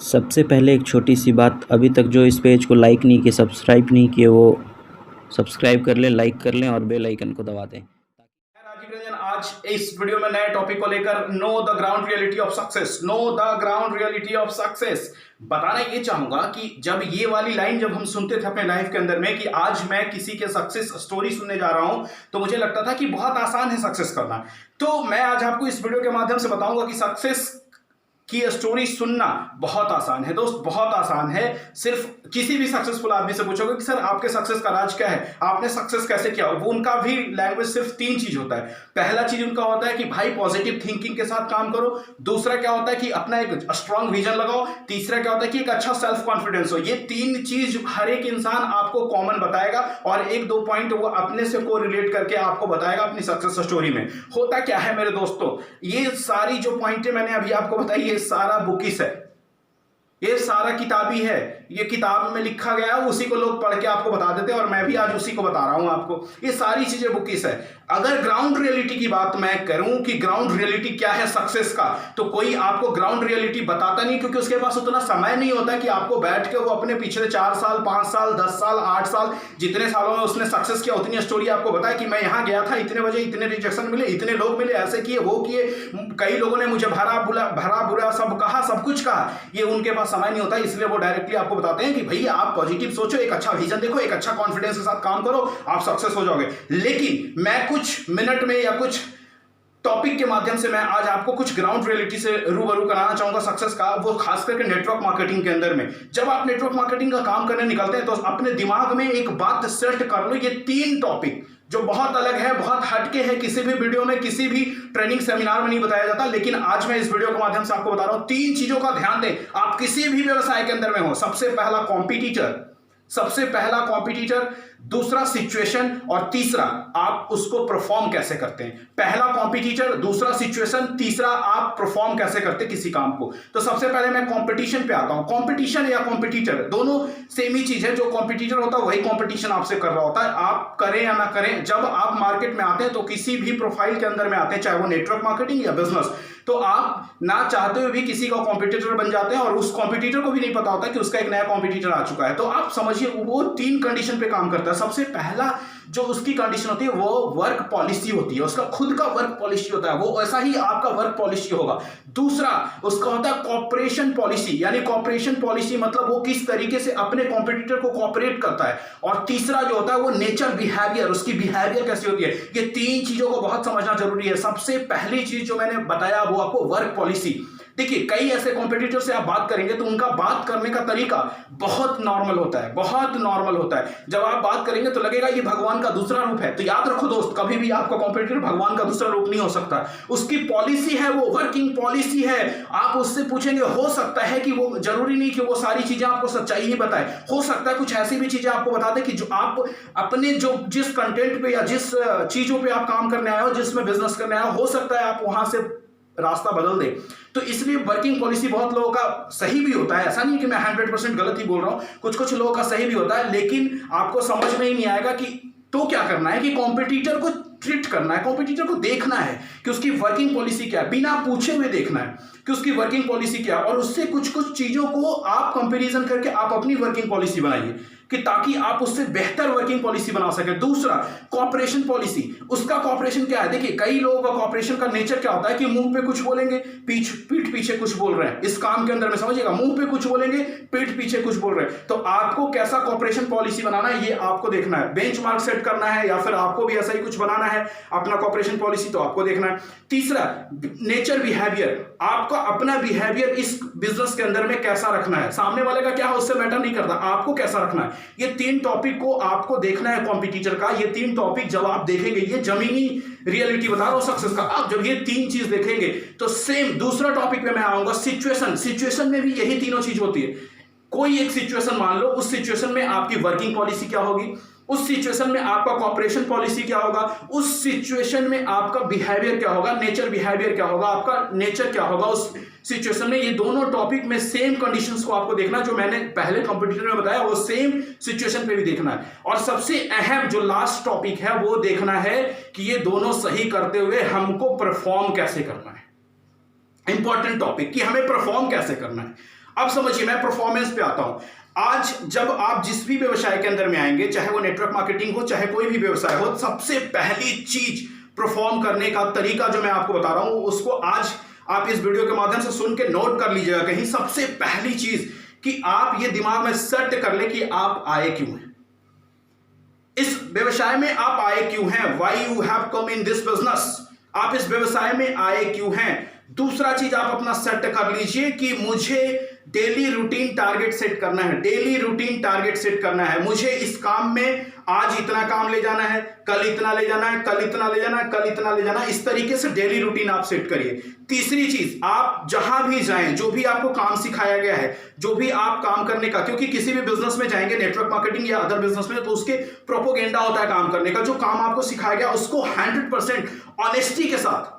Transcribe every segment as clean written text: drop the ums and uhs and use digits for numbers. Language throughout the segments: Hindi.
सबसे पहले एक छोटी सी बात, अभी तक जो इस पेज को लाइक नहीं किए, सब्सक्राइब नहीं किए, वो सब्सक्राइब कर लें, लाइक कर लें और बेल आइकन को दबा दें। राजीव रंजन आज इस वीडियो में नए टॉपिक को लेकर know the ground reality of success, know the ground reality of success बताना ये चाहूंगा कि जब ये वाली लाइन जब हम सुनते थे अपने लाइफ के अंदर में कि आज मैं किसी के सक्सेस स्टोरी सुनने जा रहा हूं, तो मुझे लगता था कि बहुत आसान है सक्सेस करना। तो मैं आज आपको इस वीडियो के माध्यम से बताऊंगा कि सक्सेस की स्टोरी सुनना बहुत आसान है दोस्त, बहुत आसान है। सिर्फ किसी भी सक्सेसफुल आदमी से पूछोगे कि सर आपके सक्सेस का राज क्या है, आपने सक्सेस कैसे किया, वो उनका भी लैंग्वेज सिर्फ तीन चीज होता है। पहला चीज उनका होता है कि भाई पॉजिटिव थिंकिंग के साथ काम करो, दूसरा क्या होता है कि अपना एक स्ट्रॉन्ग विजन लगाओ, तीसरा क्या होता है कि एक अच्छा सेल्फ कॉन्फिडेंस हो। ये तीन चीज हर एक इंसान आपको कॉमन बताएगा और एक दो पॉइंट वो अपने से को रिलेट करके आपको बताएगा अपनी सक्सेस स्टोरी में। होता क्या है मेरे दोस्तों, ये सारी जो पॉइंटें मैंने अभी आपको बताई, ये सारा बुकिस है, ये सारा किताबी है, ये किताब में लिखा गया है, उसी को लोग पढ़ के आपको बता देते हैं और मैं भी आज उसी को बता रहा हूं आपको। ये सारी चीजें बुकिस है। अगर ग्राउंड रियलिटी की बात मैं करूं कि ग्राउंड रियलिटी क्या है सक्सेस का, तो कोई आपको ग्राउंड रियलिटी बताता नहीं, क्योंकि उसके पास उतना समय नहीं होता कि आपको बैठ के वो अपने पिछले 4 साल 5 साल 10 साल 8 साल जितने सालों में उसने सक्सेस किया उतनी स्टोरी आपको बताया कि मैं यहां गया था, इतने बजे इतने रिजेक्शन मिले, इतने लोग मिले, ऐसे किए वो किए, कई लोगों ने मुझे भरा बुरा सब कहा, सब कुछ कहा। ये उनके पास समय नहीं होता, इसलिए वो डायरेक्टली आपको बताते हैं कि भैया आप पॉजिटिव सोचो, एक अच्छा विजन देखो, एक अच्छा कॉन्फिडेंस के साथ काम करो, आप सक्सेस हो जाओगे। लेकिन मैं कुछ मिनट में या कुछ टॉपिक के माध्यम से मैं आज आपको कुछ ग्राउंड रियलिटी से रूबरू कराना चाहूंगा सक्सेस का, वो खास करके नेटवर्क मार्केटिंग के अंदर में। जब आप नेटवर्क मार्केटिंग का काम करने निकलते हैं तो अपने दिमाग में एक बात सेट कर लो, ये 3 टॉपिक जो बहुत अलग है, बहुत हटके है, किसी भी वीडियो में किसी भी ट्रेनिंग सेमिनार में नहीं बताया जाता, लेकिन आज मैं इस वीडियो के माध्यम से आपको बता रहा हूं। 3 चीजों का ध्यान दें, आप किसी भी व्यवसाय के अंदर में हो। सबसे पहला कॉम्पिटिटर, दूसरा सिचुएशन और तीसरा आप उसको परफॉर्म कैसे करते हैं। पहला कॉम्पिटिटर, दूसरा सिचुएशन, तीसरा आप परफॉर्म कैसे करते हैं किसी काम को। तो सबसे पहले मैं कंपटीशन पे आता हूं। कंपटीशन या कॉम्पिटिटर दोनों सेम ही चीज है। जो कॉम्पिटिटर होता है वही कंपटीशन आपसे कर रहा होता है, आप करें या ना करें। जब आप मार्केट में आते हैं तो किसी भी प्रोफाइल के अंदर में आते हैं, चाहे वो नेटवर्क मार्केटिंग या बिजनेस, तो आप ना चाहते हुए भी किसी का कॉम्पिटिटर बन जाते हैं और उस कॉम्पिटिटर को भी नहीं पता होता कि उसका एक नया कॉम्पिटिटर आ चुका है। तो आप समझिए वो 3 कंडीशन पे काम करता है। सबसे पहला जो उसकी कंडीशन होती है वो वर्क पॉलिसी होती है, उसका खुद का वर्क पॉलिसी होता है, वो ऐसा ही आपका वर्क पॉलिसी होगा। दूसरा उसका होता है कॉपरेशन पॉलिसी, यानी कॉपरेशन पॉलिसी मतलब वो किस तरीके से अपने कॉम्पिटिटर को कॉपरेट करता है। और तीसरा जो होता है वो नेचर बिहेवियर, उसकी बिहेवियर कैसी होती है। ये 3 चीजों को बहुत समझना जरूरी है। सबसे पहली चीज जो मैंने बताया वो आपको वर्क पॉलिसी। देखिए कई ऐसे कॉम्पिटिटर से आप बात करेंगे तो उनका बात करने का तरीका बहुत नॉर्मल होता है, बहुत नॉर्मल होता है। जब आप बात करेंगे तो लगेगा ये भगवान का दूसरा रूप है। तो याद रखो दोस्त, कभी भी आपका कॉम्पिटिटर भगवान का दूसरा रूप नहीं हो सकता। उसकी पॉलिसी है, वो वर्किंग पॉलिसी है। आप उससे पूछेंगे, हो सकता है कि वो, जरूरी नहीं कि वो सारी चीजें आपको सच्चाई ही बताए, हो सकता है कुछ ऐसी भी चीजें आपको बता दे कि जो आप अपने जो जिस कंटेंट पे या जिस चीजों पे आप काम करने आए हो, जिसमें बिजनेस करने आए हो, हो सकता है आप वहां से रास्ता बदल दे। तो इसलिए वर्किंग पॉलिसी बहुत लोगों का सही भी होता है, ऐसा नहीं कि मैं 100% गलत ही बोल रहा हूं, कुछ लोगों का सही भी होता है। लेकिन आपको समझ में ही नहीं आएगा कि तो क्या करना है कि कॉम्पिटिटर को ट्रीट करना है, कॉम्पिटिटर को देखना है कि उसकी वर्किंग पॉलिसी क्या है, बिना पूछे हुए देखना है कि उसकी वर्किंग पॉलिसी क्या है, और उससे कुछ चीजों को आप कंपैरिजन करके आप अपनी वर्किंग पॉलिसी बनाइए कि ताकि आप उससे बेहतर वर्किंग पॉलिसी बना सके। दूसरा कॉपरेशन पॉलिसी, उसका कॉपरेशन क्या है। देखिए कई लोगों का कॉपरेशन का नेचर क्या होता है कि मुंह पे कुछ बोलेंगे, पीठ पीछे कुछ बोल रहे हैं। इस काम के अंदर में समझिएगा, मुंह पे कुछ बोलेंगे, पीठ पीछे कुछ बोल रहे हैं। तो आपको कैसा कॉपरेशन पॉलिसी बनाना है ये आपको देखना है, बेंचमार्क सेट करना है, या फिर आपको भी ऐसा ही कुछ बनाना है अपना कॉपरेशन पॉलिसी, तो आपको देखना है। तीसरा नेचर बिहेवियर, आपका अपना बिहेवियर इस बिजनेस के अंदर में कैसा रखना है, सामने वाले का क्या है उससे मैटर नहीं करता, आपको कैसा रखना है। ये 3 टॉपिक को आपको देखना है कॉम्पिटिटर का। ये 3 टॉपिक जब आप देखेंगे, ये जमीनी रियलिटी बता रहा हूं सक्सेस का, आप जब ये 3 चीज देखेंगे तो सेम दूसरा टॉपिक पे मैं आऊंगा सिचुएशन। सिचुएशन में भी यही तीनों चीज होती है। कोई एक सिचुएशन मान लो, उस सिचुएशन में आपकी वर्किंग पॉलिसी क्या होगी, उस सिचुएशन में आपका कॉपरेशन पॉलिसी क्या होगा, उस सिचुएशन में आपका बिहेवियर क्या होगा, नेचर बिहेवियर क्या होगा, आपका नेचर क्या होगा उस सिचुएशन में। ये दोनों टॉपिक में सेम कंडीशंस को आपको देखना, जो मैंने पहले कंपटीटर में बताया वो सेम सिचुएशन पे भी देखना है। और सबसे अहम जो लास्ट टॉपिक है वो देखना है कि ये दोनों सही करते हुए हमको परफॉर्म कैसे करना है। इंपॉर्टेंट टॉपिक कि हमें परफॉर्म कैसे करना है। अब समझिए, मैं परफॉर्मेंस पे आता हूं। आज जब आप जिस भी व्यवसाय के अंदर में आएंगे, चाहे वो नेटवर्क मार्केटिंग हो, चाहे कोई भी व्यवसाय हो, सबसे पहली चीज परफॉर्म करने का तरीका जो मैं आपको बता रहा हूं, उसको आज आप इस वीडियो के माध्यम से सुन के नोट कर लीजिएगा कहीं। सबसे पहली चीज कि आप ये दिमाग में सेट कर ले कि आप आए क्यों हैं, इस व्यवसाय में आप आए क्यों हैं, why you have come in this business, आप इस व्यवसाय में आए क्यों हैं। दूसरा चीज आप अपना सेट कर लीजिए कि मुझे डेली रूटीन टारगेट सेट करना है, डेली रूटीन टारगेट सेट करना है। मुझे इस काम में आज इतना काम ले जाना है, कल इतना ले जाना है, कल इतना ले जाना है, कल इतना ले जाना है। इस तरीके से डेली रूटीन आप सेट करिए। तीसरी चीज, आप जहां भी जाएं, जो भी आपको काम सिखाया गया है, जो भी आप काम करने का, क्योंकि किसी भी बिजनेस में जाएंगे, नेटवर्क मार्केटिंग या अदर बिजनेस में, तो उसके प्रोपोगेंडा होता है काम करने का। जो काम आपको सिखाया गया उसको 100% ऑनेस्टी के साथ,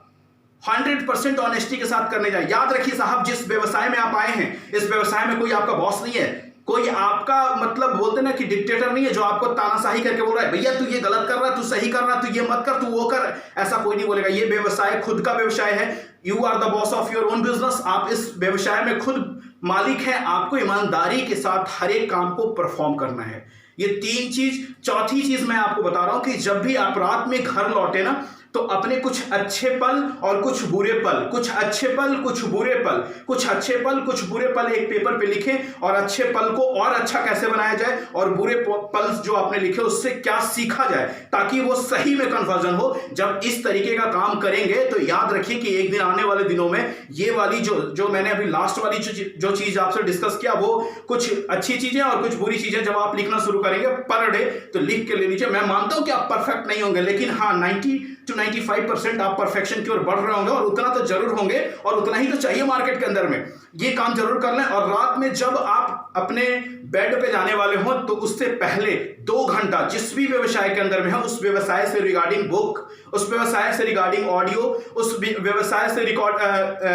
100% ऑनेस्टी के साथ करने जाए। याद रखिए साहब, जिस व्यवसाय में आप आए हैं, इस व्यवसाय में कोई आपका बॉस नहीं है, कोई आपका मतलब बोलते ना कि डिक्टेटर नहीं है जो आपको तानाशाही करके बोल रहा है भैया तू ये गलत कर रहा है, तू सही कर रहा है, तू ये मत कर, तू वो कर। ऐसा कोई नहीं बोलेगा। ये व्यवसाय खुद का व्यवसाय है। You are the boss of your own business. आप इस व्यवसाय में खुद मालिक हैं। आपको ईमानदारी के साथ हर एक काम को परफॉर्म करना है। ये तीन चीज। चौथी चीज मैं आपको बता रहा हूं कि जब भी आप रात में घर लौटे ना, तो अपने कुछ अच्छे पल और कुछ बुरे पल, कुछ अच्छे पल, कुछ बुरे पल, कुछ अच्छे पल, कुछ बुरे पल एक पेपर पे लिखें, और अच्छे पल को और अच्छा कैसे बनाया जाए और बुरे पल जो आपने लिखे उससे क्या सीखा जाए, ताकि वो सही में कन्वर्जन हो। जब इस तरीके का काम करेंगे तो याद रखिए कि एक दिन आने वाले दिनों में ये वाली जो मैंने अभी लास्ट वाली जो चीज आपसे डिस्कस किया, वो कुछ अच्छी चीजें और कुछ बुरी चीजें जब आप लिखना शुरू करेंगे पर डे, तो लिख के ले लीजिए। मैं मानता हूं कि आप परफेक्ट नहीं होंगे, लेकिन हाँ 90 to 95% आप परफेक्शन की ओर बढ़ रहे होंगे, और उतना तो जरूर होंगे, और उतना ही तो चाहिए मार्केट के अंदर में। ये काम जरूर कर लें। और रात में जब आप अपने बेड पे जाने वाले हो, तो उससे पहले 2 घंटा जिस भी व्यवसाय के अंदर में है, उस व्यवसाय से रिगार्डिंग बुक, उस व्यवसाय से रिगार्डिंग ऑडियो, उस व्यवसाय से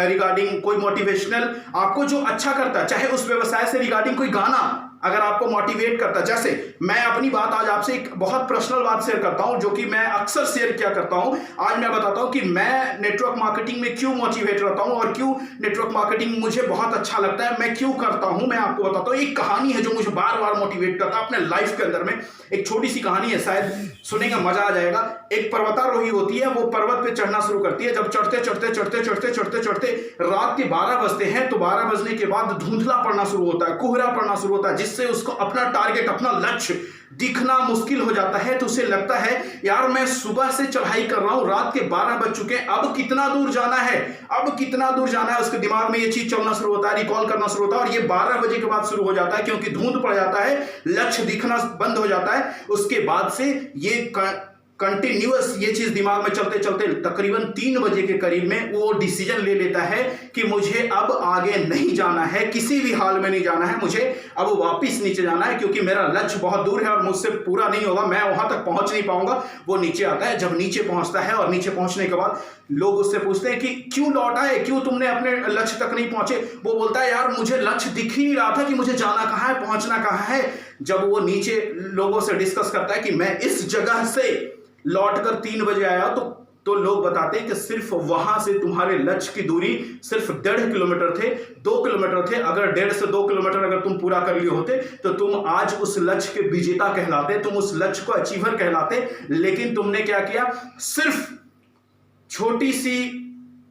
रिगार्डिंग कोई मोटिवेशनल, आपको जो अच्छा करता है, चाहे उस व्यवसाय से रिगार्डिंग कोई गाना अगर आपको मोटिवेट करता है। जैसे मैं अपनी बात आज आपसे एक बहुत पर्सनल बात शेयर करता हूं, जो कि मैं अक्सर शेयर किया करता हूं। आज मैं बताता हूं कि मैं नेटवर्क मार्केटिंग में क्यों मोटिवेट रहता हूं और क्यों नेटवर्क मार्केटिंग मुझे बहुत अच्छा लगता है, मैं क्यों करता हूं। मैं आपको बताता हूं। एक कहानी है जो मुझे बार बार मोटिवेट करता है अपने लाइफ के अंदर में। एक छोटी सी कहानी है, शायद सुनेंगे मजा आ जाएगा। एक पर्वतारोही होती है, वो पर्वत पे चढ़ना शुरू करती है। जब चढ़ते चढ़ते चढ़ते चढ़ते चढ़ते चढ़ते रात के 12 बजते हैं, तो 12 बजने के बाद धुंधला पड़ना शुरू होता है, कोहरा पड़ना शुरू होता है, जिससे उसको अपना टारगेट, अपना लक्ष्य दिखना मुश्किल हो जाता है। तो उसे लगता है यार मैं सुबह से चढ़ाई कर रहा हूं, रात के 12 बज चुके हैं, अब कितना दूर जाना है, अब कितना दूर जाना है। उसके दिमाग में ये चीज चलना शुरू होता है, रिकॉल करना शुरू होता है, और ये 12 बजे के बाद शुरू हो जाता है, क्योंकि धुंध पड़ जाता है, लक्ष्य दिखना बंद हो जाता है। उसके बाद से ये कंटिन्यूअस ये चीज दिमाग में चलते चलते तकरीबन 3 बजे के करीब में वो डिसीजन ले लेता है कि मुझे अब आगे नहीं जाना है, किसी भी हाल में नहीं जाना है, मुझे अब वापस नीचे जाना है, क्योंकि मेरा लक्ष्य बहुत दूर है और मुझसे पूरा नहीं होगा, मैं वहां तक पहुंच नहीं पाऊंगा। वो नीचे आता है। जब नीचे पहुंचता है और नीचे पहुंचने के बाद लोग उससे पूछते हैं कि क्यों लौट आए, क्यों तुमने अपने लक्ष्य तक नहीं पहुंचे। वो बोलता है यार मुझे लक्ष्य दिख ही नहीं रहा था कि मुझे जाना कहां है, पहुंचना कहां है। जब वो नीचे लोगों से डिस्कस करता है कि मैं इस जगह से लौटकर 3 बजे आया, तो लोग बताते हैं कि सिर्फ वहां से तुम्हारे लक्ष्य की दूरी सिर्फ 1.5 किलोमीटर थे, 2 किलोमीटर थे। अगर 1.5 से 2 किलोमीटर अगर तुम पूरा कर लिए होते तो तुम आज उस लक्ष्य के विजेता कहलाते, तुम उस लक्ष्य को अचीवर कहलाते। लेकिन तुमने क्या किया, सिर्फ छोटी सी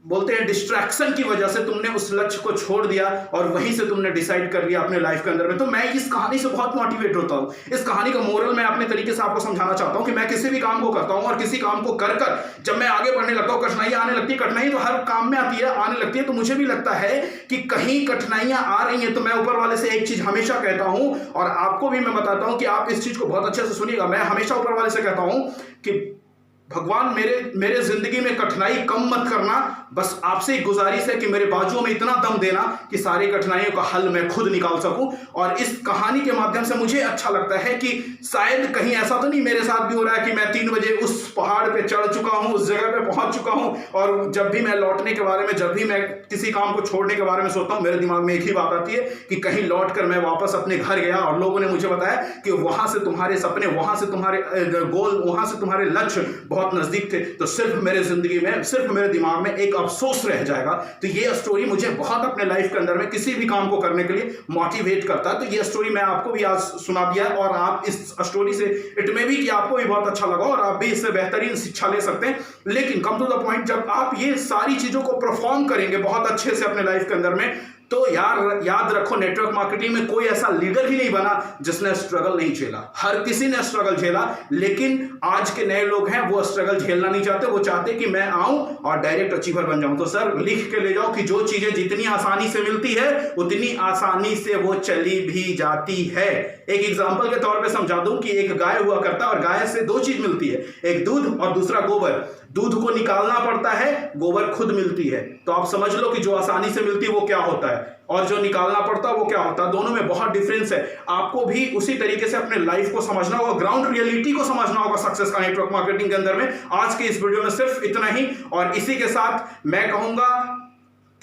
बोलते हैं डिस्ट्रैक्शन की वजह से तुमने उस लक्ष्य को छोड़ दिया, और वहीं से तुमने डिसाइड कर लिया अपने लाइफ के अंदर में। तो मैं इस कहानी से बहुत मोटिवेट होता हूं। इस कहानी का मोरल मैं अपने तरीके से आपको समझाना चाहता हूं कि मैं किसी भी काम को करता हूं, और किसी काम को कर कर जब मैं आगे बढ़ने लगता हूं, कठिनाइयां आने लगती है। कठिनाई तो हर काम में आती है, आने लगती है। तो मुझे भी लगता है कि कहीं कठिनाइयां आ रही हैं, तो मैं ऊपर वाले से एक चीज हमेशा कहता हूं, और आपको भी मैं बताता हूं कि आप इस चीज को बहुत अच्छे से सुनिएगा। मैं हमेशा ऊपर वाले से कहता हूं कि भगवान मेरे जिंदगी में कठिनाई कम मत करना, बस आपसे एक गुजारिश है कि मेरे बाजुओं में इतना दम देना कि सारी कठिनाइयों का हल मैं खुद निकाल सकूं। और इस कहानी के माध्यम से मुझे अच्छा लगता है कि शायद कहीं ऐसा तो नहीं मेरे साथ भी हो रहा है कि मैं 3 बजे उस पहाड़ पे चढ़ चुका हूं, उस जगह पे पहुंच चुका हूं, और जब भी मैं लौटने के बारे में, जब भी मैं किसी काम को छोड़ने के बारे में सोचता हूं, मेरे दिमाग में एक ही बात आती है कि कहीं लौट कर मैं वापस अपने घर गया और लोगों ने मुझे बताया कि वहां से तुम्हारे सपने, वहां से तुम्हारे गोल, वहां से तुम्हारे लक्ष्य बहुत बहुत नजदीक थे, तो सिर्फ मेरे जिंदगी में, सिर्फ मेरे दिमाग में एक अफसोस रह जाएगा। तो ये स्टोरी मुझे बहुत अपने लाइफ के अंदर में किसी भी काम को करने के लिए मोटिवेट करता है। तो ये स्टोरी मैं आपको भी आज सुना दिया है, और आप इस स्टोरी से इट मे बी कि आपको भी बहुत अच्छा लगा और आप भी इससे बेहतरीन शिक्षा ले सकते हैं। लेकिन कम टू द पॉइंट, जब आप ये सारी चीजों को परफॉर्म करेंगे बहुत अच्छे से अपने लाइफ के अंदर में, तो यार याद रखो, नेटवर्क मार्केटिंग में कोई ऐसा लीडर ही नहीं बना जिसने स्ट्रगल नहीं झेला। हर किसी ने स्ट्रगल झेला, लेकिन आज के नए लोग हैं वो स्ट्रगल झेलना नहीं चाहते। वो चाहते कि मैं आऊं और डायरेक्ट अचीवर बन जाऊं। तो सर लिख के ले जाओ कि जो चीजें जितनी आसानी से मिलती है उतनी आसानी से वो चली भी जाती है। एक एग्जांपल के तौर पे समझा दूं कि एक गाय हुआ करता है और गाय से दो चीज मिलती है, एक दूध और दूसरा गोबर। दूध को निकालना पड़ता है, गोबर खुद मिलती है। तो आप समझ लो कि जो आसानी से मिलती है वो क्या होता है और जो निकालना पड़ता है वो क्या होता है। दोनों में बहुत डिफरेंस है। आपको भी उसी तरीके से अपने लाइफ को समझना होगा, ग्राउंड रियलिटी को समझना होगा सक्सेस का नेटवर्क मार्केटिंग के अंदर में। आज के इस वीडियो में सिर्फ इतना ही, और इसी के साथ मैं कहूंगा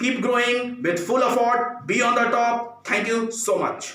keep growing with full effort, be on the top. Thank you so much.